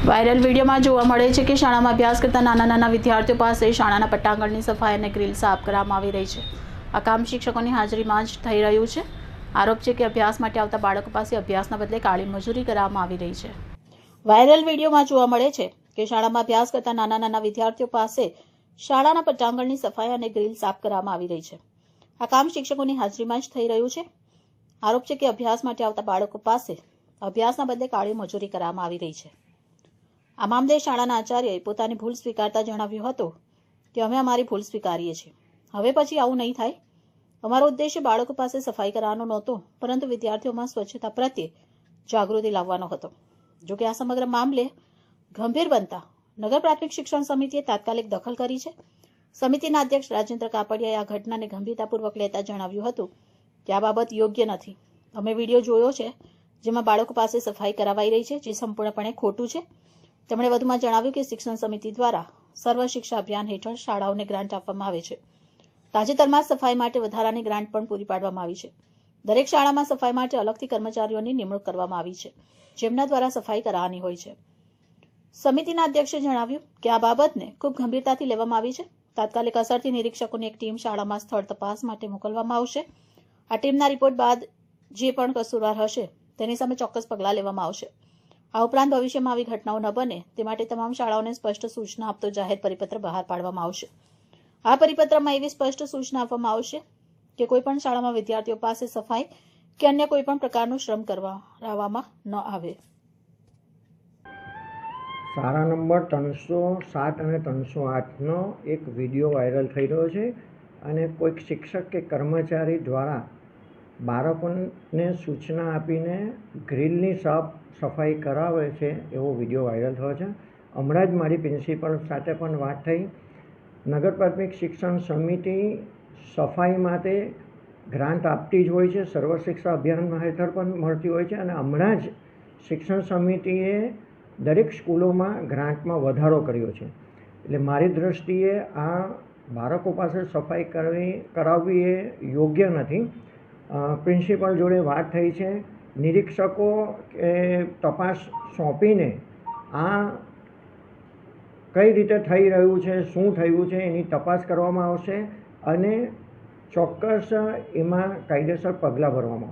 Viral વિડીયોમાં જોવા મળે છે કે શાળામાં અભ્યાસ કરતા નાના વિદ્યાર્થીઓ પાસે શાળાના પટ્ટાંગણની સફાઈ અને ગ્રીલ સાફ કરવામાં આવી રહી છે। આ કામ શિક્ષકોની હાજરીમાં જ થઈ રહ્યું છે। આરોપ છે કે અભ્યાસ માટે આવતા બાળકો પાસે અભ્યાસના બદલે કાળી મજૂરી કરવામાં આવી રહી છે। વાયરલ વિડીયોમાં જોવા મળે છે કે શાળામાં અભ્યાસ કરતા નાના વિદ્યાર્થીઓ પાસે શાળાના પટ્ટાંગણની સફાઈ અને ગ્રીલ સાફ કરવામાં આવી રહી છે। આ કામ શિક્ષકોની હાજરીમાં જ થઈ રહ્યું છે। આરોપ છે કે અભ્યાસ માટે આવતા બાળકો પાસે અભ્યાસના બદલે કાળી મજૂરી કરવામાં આવી રહી છે। આ મામલે શાળાના આચાર્યએ પોતાની ભૂલ સ્વીકારતા જણાવ્યું હતું કે અમે અમારી ભૂલ સ્વીકારીએ છીએ। હવે પછી આવું નહીં થાય। અમારો ઉદ્દેશ્ય બાળકો પાસે સફાઈ કરવાનો નહોતો, પરંતુ વિદ્યાર્થીઓમાં સ્વચ્છતા પ્રત્યે જાગૃતિ લાવવાનો હતો। જો કે આ સમગ્ર મામલે ગંભીર બનતા નગર પ્રાથમિક શિક્ષણ સમિતિએ તાત્કાલિક દખલ કરી છે। સમિતિના અધ્યક્ષ રાજેન્દ્ર કાપડિયાએ આ ઘટનાને ગંભીરતાપૂર્વક લેતા જણાવ્યું હતું કે આ બાબત યોગ્ય નથી। અમે વિડીયો જોયો છે જેમાં બાળકો પાસે સફાઈ કરાવાઈ રહી છે, જે સંપૂર્ણપણે ખોટું છે। તેમણે વધુમાં જણાવ્યું કે શિક્ષણ સમિતિ દ્વારા સર્વ શિક્ષા અભિયાન હેઠળ શાળાઓને ગ્રાન્ટ આપવામાં આવે છે। તાજેતરમાં સફાઈ માટે વધારાની ગ્રાન્ટ પણ પૂરી પાડવામાં આવી છે। દરેક શાળામાં સફાઈ માટે અલગથી કર્મચારીઓની નિમણૂક કરવામાં આવી છે, જેમના દ્વારા સફાઈ કરાવવાની હોય છે। સમિતિના અધ્યક્ષે જણાવ્યું કે આ બાબતને ખૂબ ગંભીરતાથી લેવામાં આવી છે। તાત્કાલિક અસરથી નિરીક્ષકોની એક ટીમ શાળામાં સ્થળ તપાસ માટે મોકલવામાં આવશે। આ ટીમના રિપોર્ટ બાદ જે પણ કસૂરવાર હશે તેની સામે ચોક્કસ પગલાં લેવામાં આવશે। આ ઉપરાંત ભવિષ્યમાં આવી ઘટનાઓ ન બને તે માટે તમામ શાળાઓને સ્પષ્ટ સૂચના આપતો જાહેર પરિપત્ર બહાર પાડવામાં આવશે। આ પરિપત્રમાં એવી સ્પષ્ટ સૂચના આપવામાં આવશે કે કોઈપણ શાળામાં વિદ્યાર્થીઓ પાસે સફાઈ કે અન્ય કોઈપણ પ્રકારનું શ્રમ કરાવવામાં ન આવે। શાળા નંબર 307 અને 308નો એક વિડીયો વાયરલ થઈ રહ્યો છે અને કોઈક શિક્ષક કે કર્મચારી દ્વારા બાળકોને સૂચના આપીને ગ્રીલની સફાઈ કરાવે છે એવો વિડીયો વાયરલ થયો છે। હમણાં જ મારી પ્રિન્સિપલ સાથે પણ વાત થઈ। નગર પ્રાથમિક શિક્ષણ સમિતિ સફાઈ માટે ગ્રાન્ટ આપતી જ હોય છે, સર્વ શિક્ષા અભિયાન હેઠળ પણ મળતી હોય છે અને હમણાં જ શિક્ષણ સમિતિએ દરેક સ્કૂલોમાં ગ્રાન્ટમાં વધારો કર્યો છે। એટલે મારી દૃષ્ટિએ આ બાળકો પાસે સફાઈ કરાવવી એ યોગ્ય નથી। પ્રિન્સિપલ જોડે વાત થઈ છે, નિરીક્ષકો એ તપાસ સોંપીને આ કઈ રીતે થઈ રહ્યું છે, શું થયું છે એની તપાસ કરવામાં આવશે અને ચોક્કસ એમાં કાયદેસર પગલાં ભરવામાં આવશે।